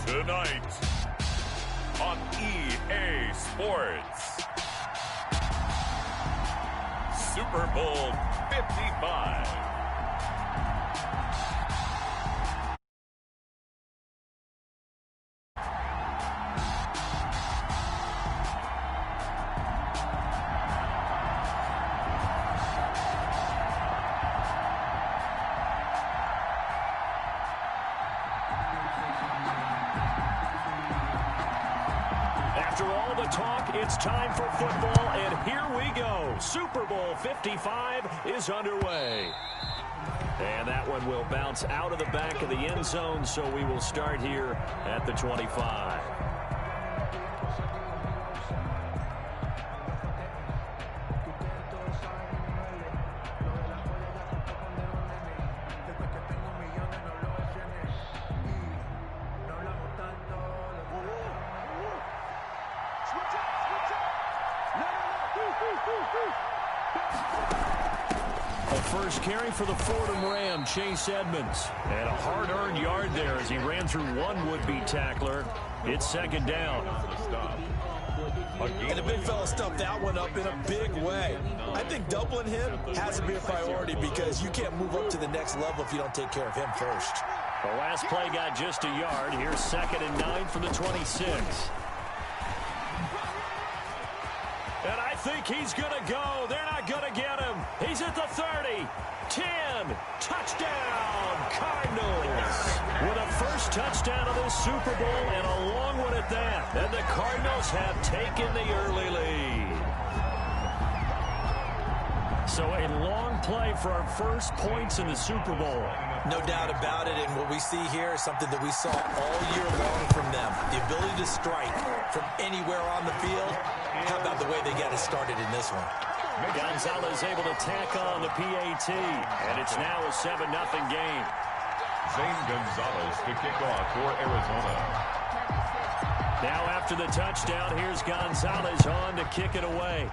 Tonight on EA Sports, Super Bowl 55. After all the talk, it's time for football, and here we go. Super Bowl 55 is underway. And that one will bounce out of the back of the end zone, so we will start here at the 25. A first carry for the Fordham Ram, Chase Edmonds. And a hard-earned yard there as he ran through one would-be tackler. It's second down. And the big fella stuffed that one up in a big way. I think doubling him has to be a priority because you can't move up to the next level if you don't take care of him first. The last play got just a yard. Here's 2nd and 9 from the 26. And I think he's going to go. They're not going to get him. He's at the 30. 10. Touchdown, Cardinals. With a first touchdown of this Super Bowl and a long one at that. And the Cardinals have taken the early lead. So a long play for our first points in the Super Bowl. No doubt about it, and what we see here is something that we saw all year long from them. The ability to strike from anywhere on the field. How about the way they got it started in this one? Gonzalez able to tack on the PAT, and it's now a 7-0 game. Zane Gonzalez to kick off for Arizona. Now after the touchdown, here's Gonzalez on to kick it away.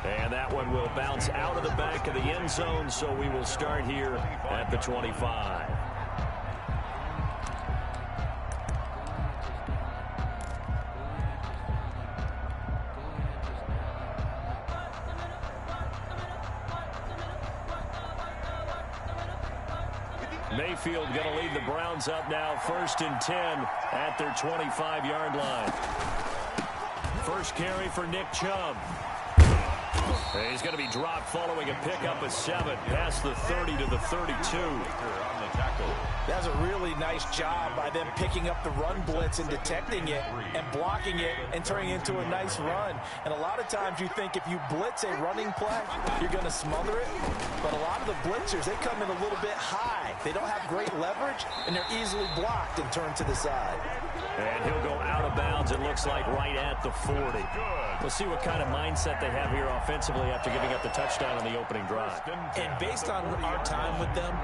And that one will bounce out of the back of the end zone, so we will start here at the 25. Mayfield going to lead the Browns up now, 1st and 10 at their 25-yard line. First carry for Nick Chubb. He's going to be dropped following a pickup of 7 past the 30 to the 32. That's a really nice job by them picking up the run blitz and detecting it and blocking it and turning it into a nice run. And a lot of times you think if you blitz a running play, you're going to smother it. But a lot of the blitzers, they come in a little bit high. They don't have great leverage, and they're easily blocked and turned to the side. And he'll go out of bounds, it looks like, right at the 40. We'll see what kind of mindset they have here offensively after giving up the touchdown on the opening drive. And based on our time with them,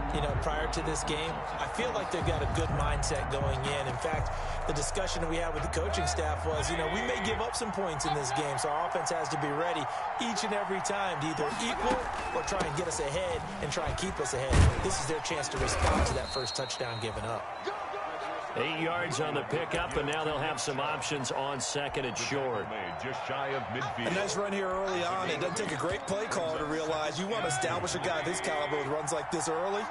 prior to this game, I feel like they've got a good mindset going in. In fact, the discussion that we had with the coaching staff was, we may give up some points in this game, so our offense has to be ready each and every time to either equal or try and get us ahead and try and keep us ahead. This is their chance to respond to that first touchdown given up. 8 yards on the pickup, and now they'll have some options on 2nd and short. Just shy of midfield. A nice run here early on. It doesn't take a great play caller to realize you want to establish a guy of his caliber with runs like this early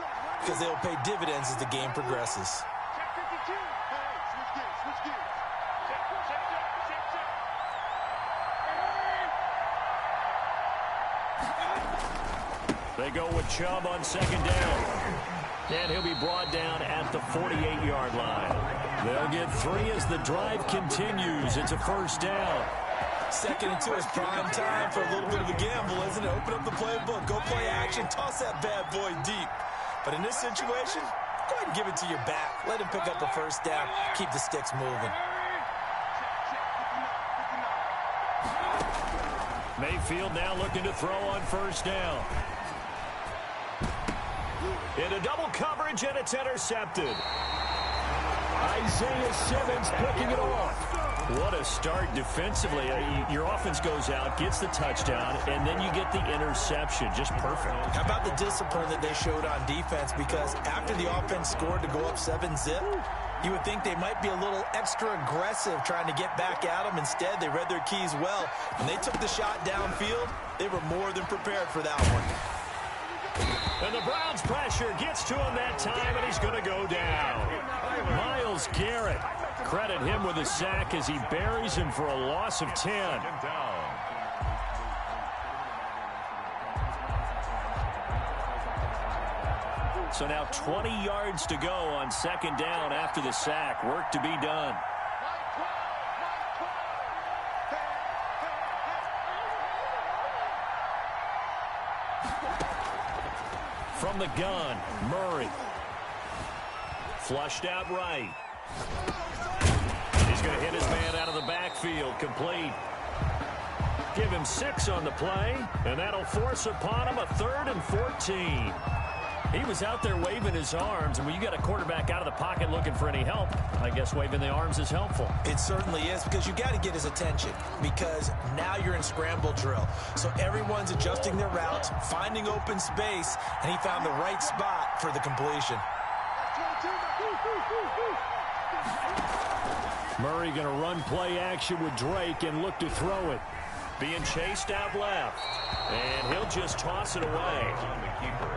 because they'll pay dividends as the game progresses. They go with Chubb on 2nd down. And he'll be brought down at the 48-yard line. They'll get 3 as the drive continues. It's a first down. 2nd and 2 is prime time for a little bit of a gamble, isn't it? Open up the playbook, go play action, toss that bad boy deep. But in this situation, go ahead and give it to your back. Let him pick up a first down. Keep the sticks moving. Mayfield now looking to throw on first down. Into double coverage, and it's intercepted. Isaiah Simmons picking it off. What a start defensively. Your offense goes out, gets the touchdown, and then you get the interception. Just perfect. How about the discipline that they showed on defense? Because after the offense scored to go up 7-zip, you would think they might be a little extra aggressive trying to get back at them. Instead, they read their keys well. When they took the shot downfield, they were more than prepared for that one. And the Browns' pressure gets to him that time, and he's going to go down. Myles Garrett, credit him with a sack as he buries him for a loss of 10. So now 20 yards to go on second down after the sack. Work to be done. From the gun, Murray. Flushed out right. He's going to hit his man out of the backfield. Complete. Give him 6 on the play, and that'll force upon him a 3rd and 14. He was out there waving his arms, and when you got a quarterback out of the pocket looking for any help, I guess waving the arms is helpful. It certainly is, because you got to get his attention, because now you're in scramble drill. So everyone's adjusting their routes, finding open space, and he found the right spot for the completion. Murray going to run play action with Drake and look to throw it. Being chased out left. And he'll just toss it away.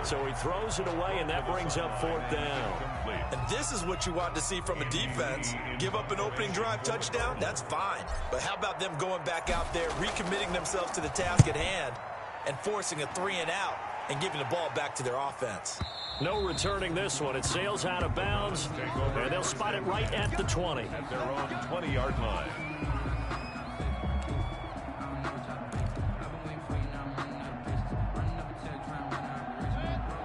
So he throws it away, and that brings up 4th down. And this is what you want to see from a defense. Give up an opening drive touchdown, that's fine. But how about them going back out there, recommitting themselves to the task at hand, and forcing a 3-and-out and giving the ball back to their offense. No returning this one. It sails out of bounds, and they'll spot it right at the 20. At their own 20-yard line.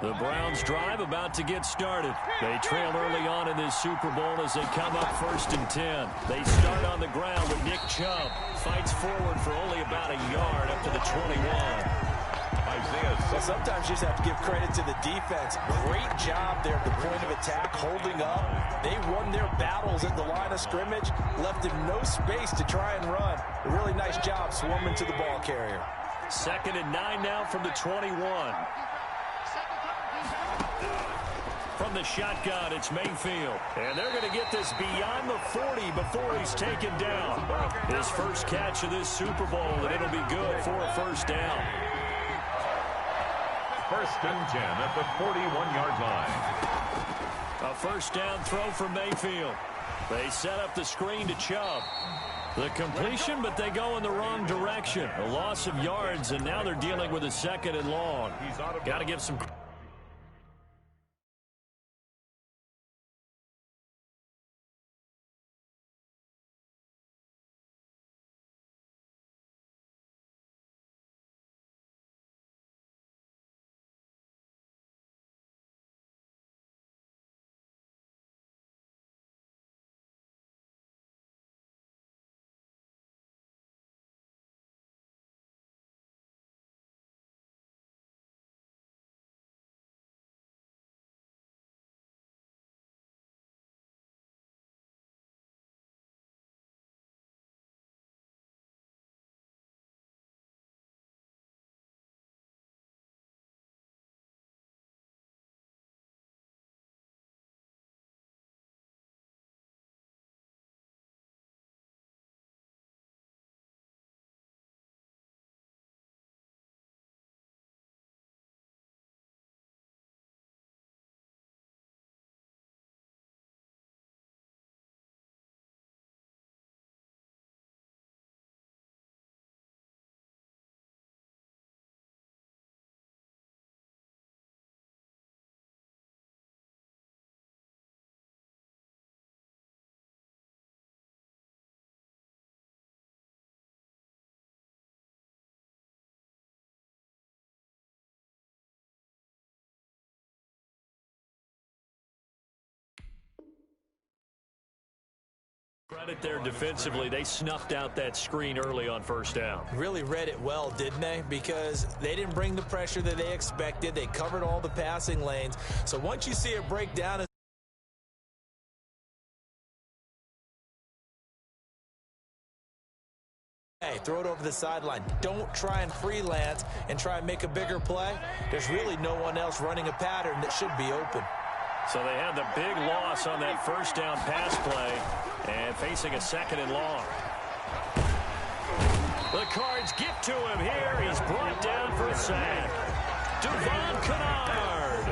The Browns drive about to get started. They trail early on in this Super Bowl as they come up 1st and 10. They start on the ground with Nick Chubb. Fights forward for only about a yard up to the 21. Well, sometimes you just have to give credit to the defense. Great job there at the point of attack, holding up. They won their battles at the line of scrimmage, left him no space to try and run. A really nice job swarming to the ball carrier. 2nd and 9 now from the 21. From the shotgun, it's Mayfield. And they're going to get this beyond the 40 before he's taken down. His first catch of this Super Bowl, and it'll be good for a 1st down. 1st and 10 at the 41-yard line. A 1st down throw for Mayfield. They set up the screen to Chubb. The completion, but they go in the wrong direction. A loss of yards, and now they're dealing with a 2nd and long. Got to give some... Credit there defensively. They snuffed out that screen early on 1st down. Really read it well, didn't they? Because they didn't bring the pressure that they expected. They covered all the passing lanes. So once you see it break down throw it over the sideline. Don't try and freelance and try and make a bigger play. There's really no one else running a pattern that should be open. So they had the big loss on that first down pass play and facing a second and long. The Cards give to him here. He's brought down for a sack. Devon Kennard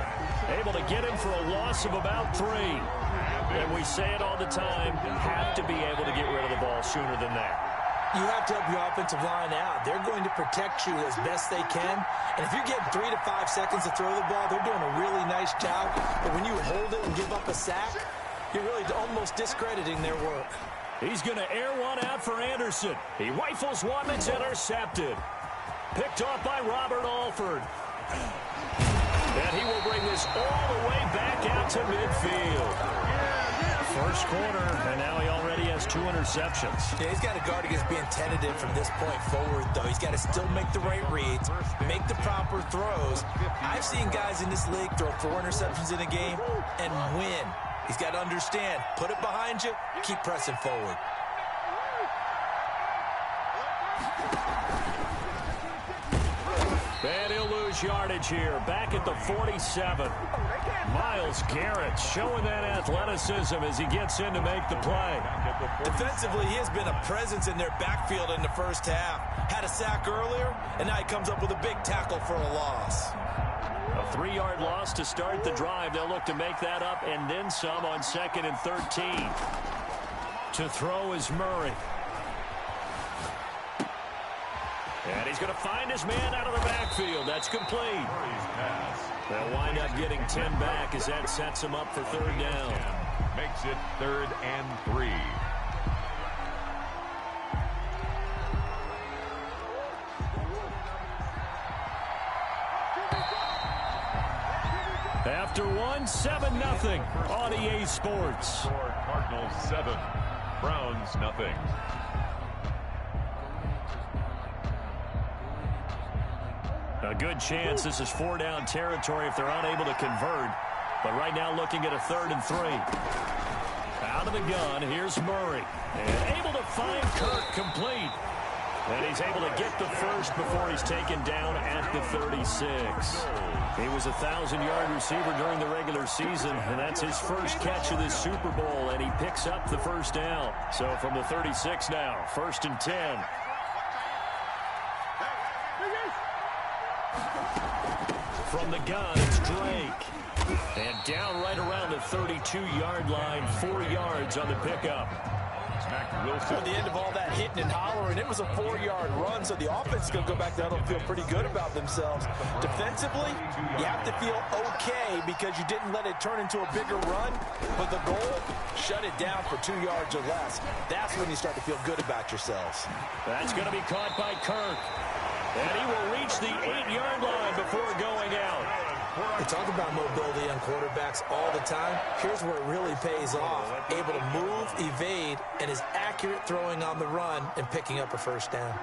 able to get him for a loss of about 3. And we say it all the time, have to be able to get rid of the ball sooner than that. You have to help your offensive line out. They're going to protect you as best they can. And if you're getting 3 to 5 seconds to throw the ball, they're doing a really nice job. But when you hold it and give up a sack, you're really almost discrediting their work. He's going to air one out for Anderson. He rifles one that's intercepted. Picked off by Robert Alford. And he will bring this all the way back out to midfield. First quarter, and now he already has 2 interceptions. Yeah, he's got to guard against being tentative from this point forward, though. He's got to still make the right reads, make the proper throws. I've seen guys in this league throw 4 interceptions in a game and win. He's got to understand, put it behind you, keep pressing forward. And he'll lose yardage here, back at the 47. Myles Garrett showing that athleticism as he gets in to make the play. Defensively, he has been a presence in their backfield in the first half. Had a sack earlier, and now he comes up with a big tackle for a loss. A 3-yard loss to start the drive. They'll look to make that up and then some on 2nd and 13. To throw is Murray. And he's going to find his man out of the backfield. That's complete. They'll wind up getting 10 back as that sets him up for 3rd down. Makes it 3rd and 3. After 1, 7-0 on EA Sports. Cardinals 7, Browns nothing. A good chance this is 4-down territory if they're unable to convert. But right now looking at a 3rd and 3. Out of the gun, here's Murray. And able to find Kirk complete. And he's able to get the first before he's taken down at the 36. He was a 1,000-yard receiver during the regular season, and that's his first catch of this Super Bowl, and he picks up the first down. So from the 36 now, 1st and 10. From the gun, it's Drake. And down right around the 32-yard line, 4 yards on the pickup. At the end of all that hitting and hollering, it was a 4-yard run, so the offense is going to go back there and feel pretty good about themselves. Defensively, you have to feel okay because you didn't let it turn into a bigger run, but the goal, shut it down for 2 yards or less. That's when you start to feel good about yourselves. That's going to be caught by Kirk. And he will reach the 8-yard line before going out. We talk about mobility on quarterbacks all the time. Here's where it really pays off. Able to move, evade, and is accurate throwing on the run and picking up a first down.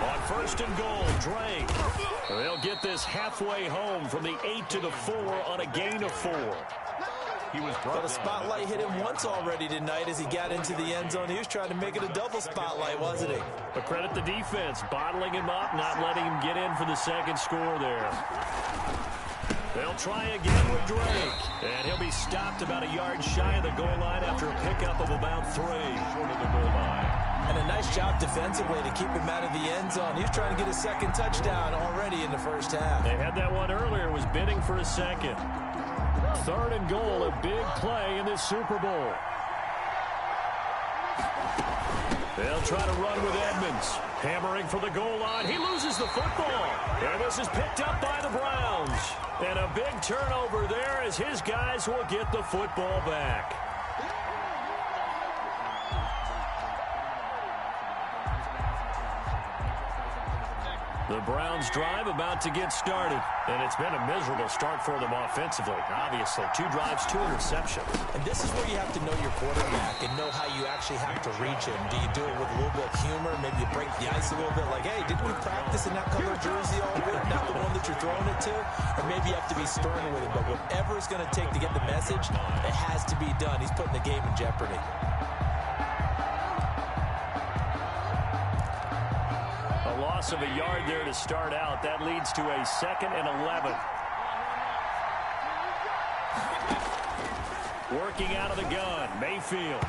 On 1st and goal, Drake. They'll get this halfway home from the 8 to the 4 on a gain of 4. But a spotlight hit him once already tonight as he got into the end zone. He was trying to make it a double spotlight, wasn't he? But credit the defense, bottling him up, not letting him get in for the second score there. They'll try again with Drake. And he'll be stopped about a yard shy of the goal line after a pickup of about 3. Short of the goal line. And a nice job defensively to keep him out of the end zone. He was trying to get a second touchdown already in the first half. They had that one earlier, was bidding for a second. 3rd and goal, a big play in this Super Bowl. They'll try to run with Edmonds. Hammering for the goal line. He loses the football. And this is picked up by the Browns. And a big turnover there as his guys will get the football back. The Browns drive about to get started, and it's been a miserable start for them offensively. Obviously, 2 drives, 2 interceptions. And this is where you have to know your quarterback and know how you actually have to reach him. Do you do it with a little bit of humor? Maybe you break the ice a little bit like, hey, didn't we practice in that color jersey all week? Not the one that you're throwing it to? Or maybe you have to be sterner with it. But whatever it's going to take to get the message, it has to be done. He's putting the game in jeopardy. Loss of a yard there to start out. That leads to a 2nd and 11. Working out of the gun. Mayfield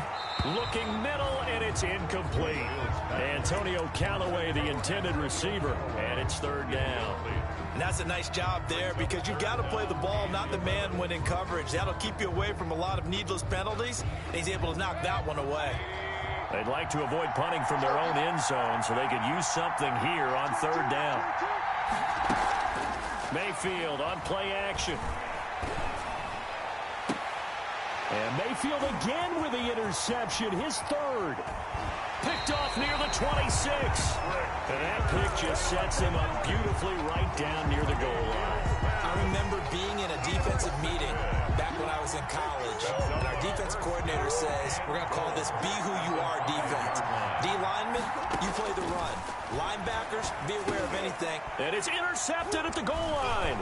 looking middle, and it's incomplete. Antonio Callaway, the intended receiver, and it's 3rd down. And that's a nice job there because you've got to play the ball, not the man when in coverage. That'll keep you away from a lot of needless penalties, and he's able to knock that one away. They'd like to avoid punting from their own end zone so they could use something here on 3rd down. Mayfield on play action. And Mayfield again with the interception, his 3rd. Picked off near the 26. And that pick just sets him up beautifully right down near the goal line. I remember being in a defensive meeting back when I was in college, and our defense coordinator says, we're going to call this be who you are defense. D linemen, you play the run. Linebackers, be aware of anything. And it's intercepted at the goal line.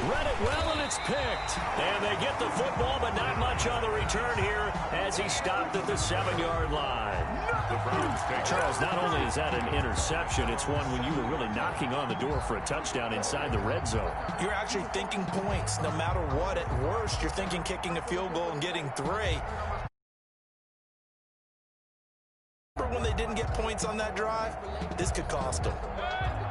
Read it well, and it's picked. And they get the football, but not much on the return here as he stopped at the 7-yard line. Charles, not only is that an interception, it's one when you were really knocking on the door for a touchdown inside the red zone. You're actually thinking points. No matter what, at worst, you're thinking kicking a field goal and getting 3. When they didn't get points on that drive, this could cost them.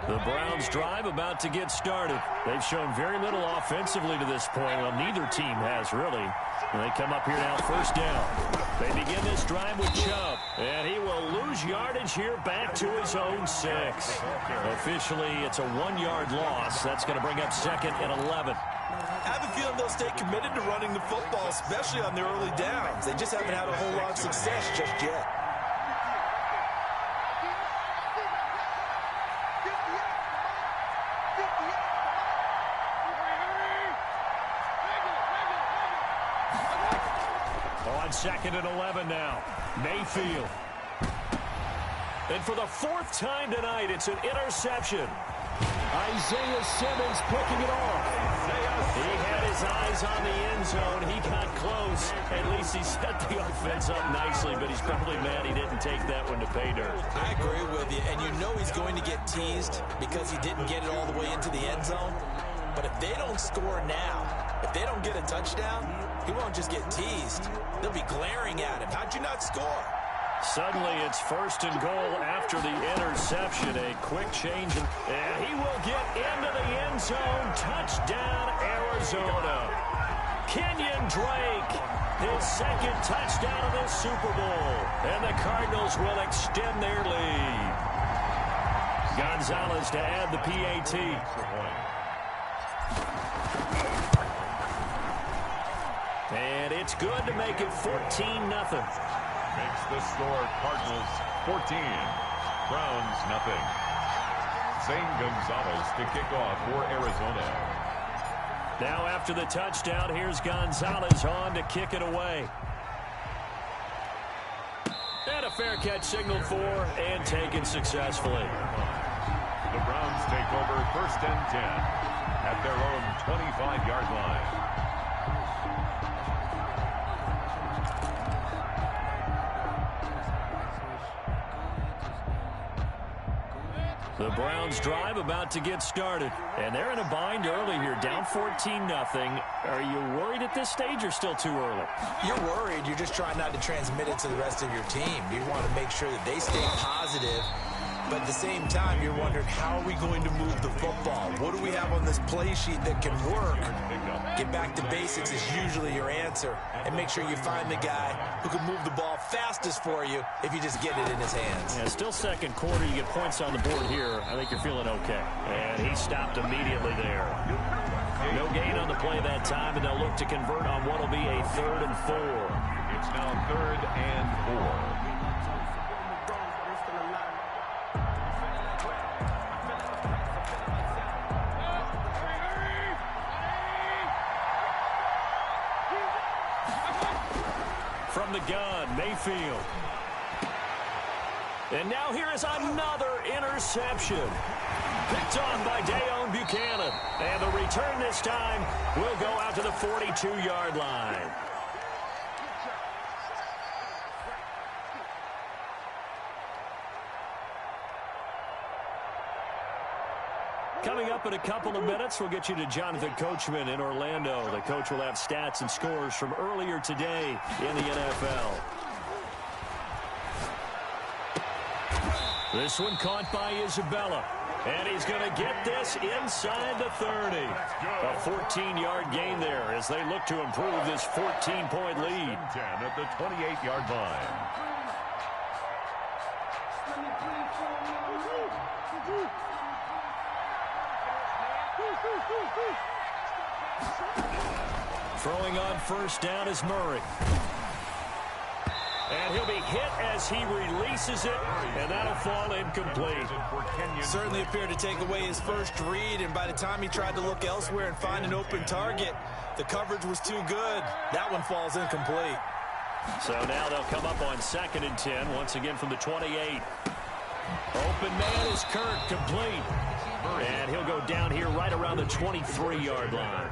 The Browns drive about to get started. They've shown very little offensively to this point. Well, neither team has really. And they come up here now, 1st down. They begin this drive with Chubb, and he will lose yardage here back to his own 6. Officially, it's a 1-yard loss. That's going to bring up 2nd and 11. I have a feeling they'll stay committed to running the football, especially on their early downs. They just haven't had a whole lot of success just yet. On 2nd and 11 now. Mayfield. And for the 4th time tonight, it's an interception. Isaiah Simmons picking it off. He had his eyes on the end zone. He got close. At least he set the offense up nicely, but he's probably mad he didn't take that one to pay dirt. I agree with you, and you know he's going to get teased because he didn't get it all the way into the end zone. But if they don't score now, if they don't get a touchdown, he won't just get teased. They'll be glaring at him. How'd you not score? Suddenly, it's 1st and goal after the interception. A quick change, and he will get into the end zone. Touchdown, Arizona. Kenyon Drake, his 2nd touchdown of this Super Bowl. And the Cardinals will extend their lead. Gonzalez to add the PAT. And it's good to make it 14-0. Makes the score Cardinals 14, Browns nothing. Zane Gonzalez to kick off for Arizona. Now after the touchdown, here's Gonzalez on to kick it away. And a fair catch signaled for and taken successfully. The Browns take over 1st and 10 at their own 25-yard line. The Browns drive about to get started, and they're in a bind early here, down 14-0. Are you worried at this stage or still too early? You're worried. You're just trying not to transmit it to the rest of your team. You want to make sure that they stay positive, but at the same time, you're wondering, how are we going to move the football? What do we have on this play sheet that can work? Get back to basics is usually your answer, and make sure you find the guy who can move the ball fastest for you if you just get it in his hands. Yeah, still 2nd quarter. You get points on the board here. I think you're feeling okay. And he stopped immediately there. No gain on the play that time, and they'll look to convert on what will be a 3rd and 4. It's now 3rd and 4. from the gun, Mayfield. And now here is another interception. Picked on by Dayon Buchanan. And the return this time will go out to the 42-yard line. Coming up in a couple of minutes, we'll get you to Jonathan Coachman in Orlando. The coach will have stats and scores from earlier today in the NFL. This one caught by Isabella. And he's going to get this inside the 30. A 14-yard gain there as they look to improve this 14-point lead. 10 at the 28-yard line. Throwing on first down is Murray. And he'll be hit as he releases it, and that'll fall incomplete. Certainly appeared to take away his first read, and by the time he tried to look elsewhere and find an open target, the coverage was too good. That one falls incomplete. So now they'll come up on 2nd and 10, once again from the 28. Open man is Kirk, complete. And he'll go down here right around the 23-yard line.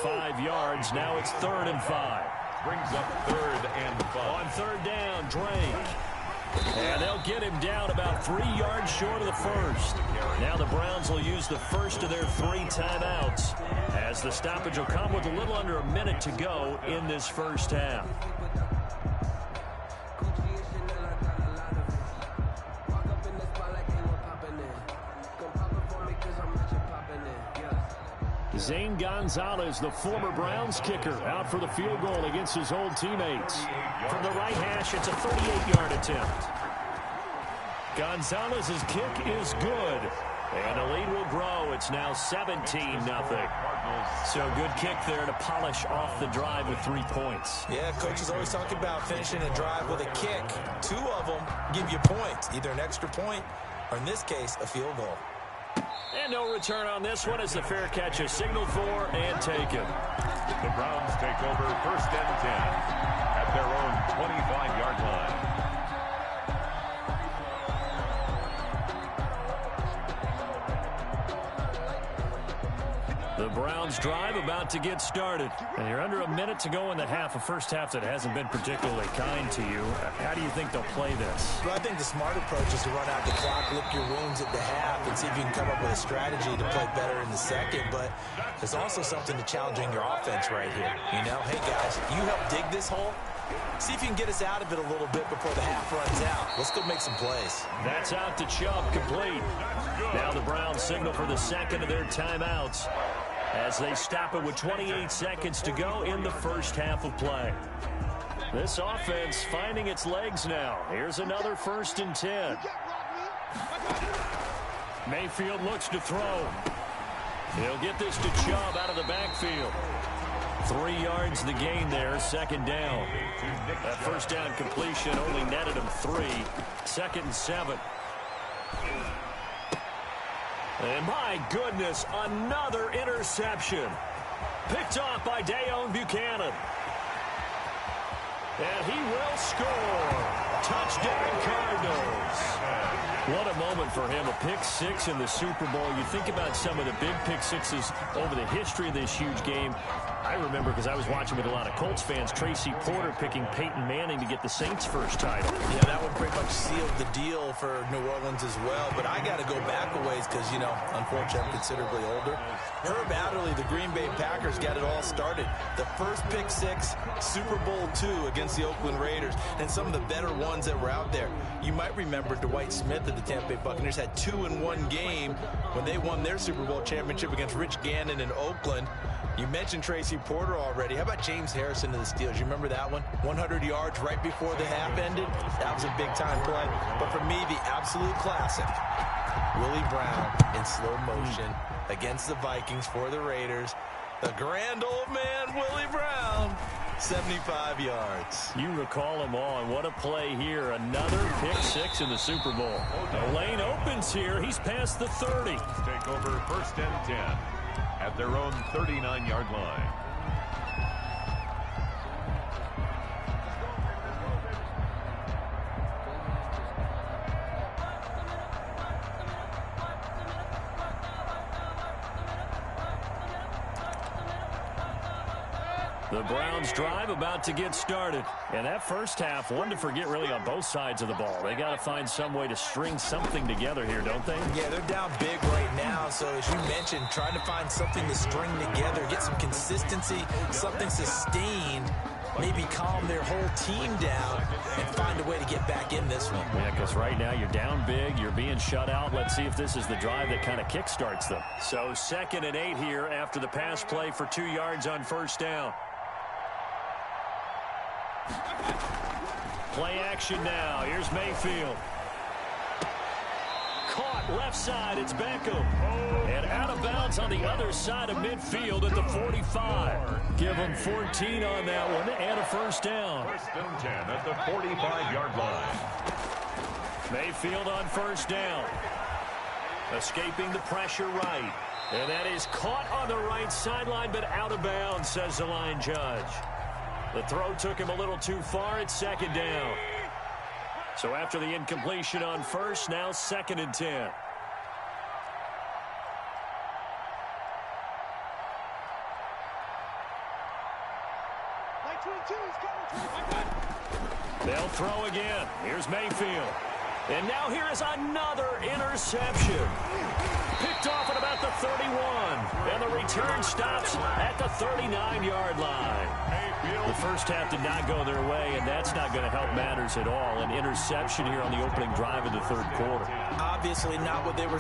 5 yards, now it's 3rd and 5. Brings up 3rd and 5. On 3rd down, Drake. And they'll get him down about 3 yards short of the first. Now the Browns will use the first of their 3 timeouts as the stoppage will come with a little under a minute to go in this first half. Zane Gonzalez, the former Browns kicker, out for the field goal against his old teammates. From the right hash, it's a 38-yard attempt. Gonzalez's kick is good. And the lead will grow. It's now 17-0. So good kick there to polish off the drive with 3 points. Yeah, coach is always talking about finishing a drive with a kick. 2 of them give you points, either an extra point or, in this case, a field goal. And no return on this one as the fair catch is signaled for and taken. The Browns take over 1st and 10 at their own 25-yard line. The Browns drive about to get started. And you're under a minute to go in the half, a first half that hasn't been particularly kind to you. How do you think they'll play this? Well, I think the smart approach is to run out the clock, lick your wounds at the half, and see if you can come up with a strategy to play better in the second. But there's also something to challenging your offense right here. You know, hey, guys, you help dig this hole. See if you can get us out of it a little bit before the half runs out. Let's go make some plays. That's out to Chubb, complete. Now the Browns signal for the second of their timeouts as they stop it with 28 seconds to go in the first half of play. This offense finding its legs now. Here's another 1st and 10. Mayfield looks to throw. He'll get this to Chubb out of the backfield. 3 yards the gain there, 2nd down. That first down completion only netted him 3. 2nd and 7. And my goodness, another interception. Picked off by Dayon Buchanan. And he will score. Touchdown Cardinals. What a moment for him, a pick 6 in the Super Bowl. You think about some of the big pick 6s over the history of this huge game. I remember, because I was watching with a lot of Colts fans, Tracy Porter picking Peyton Manning to get the Saints' first title. Yeah, that one pretty much sealed the deal for New Orleans as well. But I got to go back a ways because, you know, unfortunately I'm considerably older. Herb Adderley, the Green Bay Packers, got it all started. The first pick 6, Super Bowl II against the Oakland Raiders, and some of the better ones that were out there. You might remember Dwight Smith of the Tampa Bay Buccaneers had 2 in one game when they won their Super Bowl championship against Rich Gannon in Oakland. You mentioned Tracy Porter already. How about James Harrison of the Steelers? You remember that one? 100 yards right before the half ended. That was a big-time play. But for me, the absolute classic, Willie Brown in slow motion against the Vikings for the Raiders. The grand old man, Willie Brown, 75 yards. You recall them all, and what a play here. Another pick 6 in the Super Bowl. The lane opens here. He's past the 30. Take over 1st and 10 at their own 39-yard line. The Browns drive about to get started. And that first half, one to forget really on both sides of the ball. They got to find some way to string something together here, don't they? Yeah, they're down big right now. So as you mentioned, trying to find something to string together, get some consistency, something sustained, maybe calm their whole team down and find a way to get back in this one. Yeah, because right now you're down big, you're being shut out. Let's see if this is the drive that kind of kickstarts them. So 2nd and 8 here after the pass play for 2 yards on first down. Play action now. Here's Mayfield. Caught left side. It's Beckham. And out of bounds on the other side of midfield at the 45. Give them 14 on that one and a first down. 1st and 10 at the 45-yard line. Mayfield on first down. Escaping the pressure right. And that is caught on the right sideline, but out of bounds, says the line judge. The throw took him a little too far. It's 2nd down. So after the incompletion on first, now 2nd and 10. They'll throw again. Here's Mayfield. And now here is another interception. Picked off at about the 31. And the return stops at the 39-yard line. The first half did not go their way, and that's not going to help matters at all. An interception here on the opening drive of the 3rd quarter. Obviously not what they were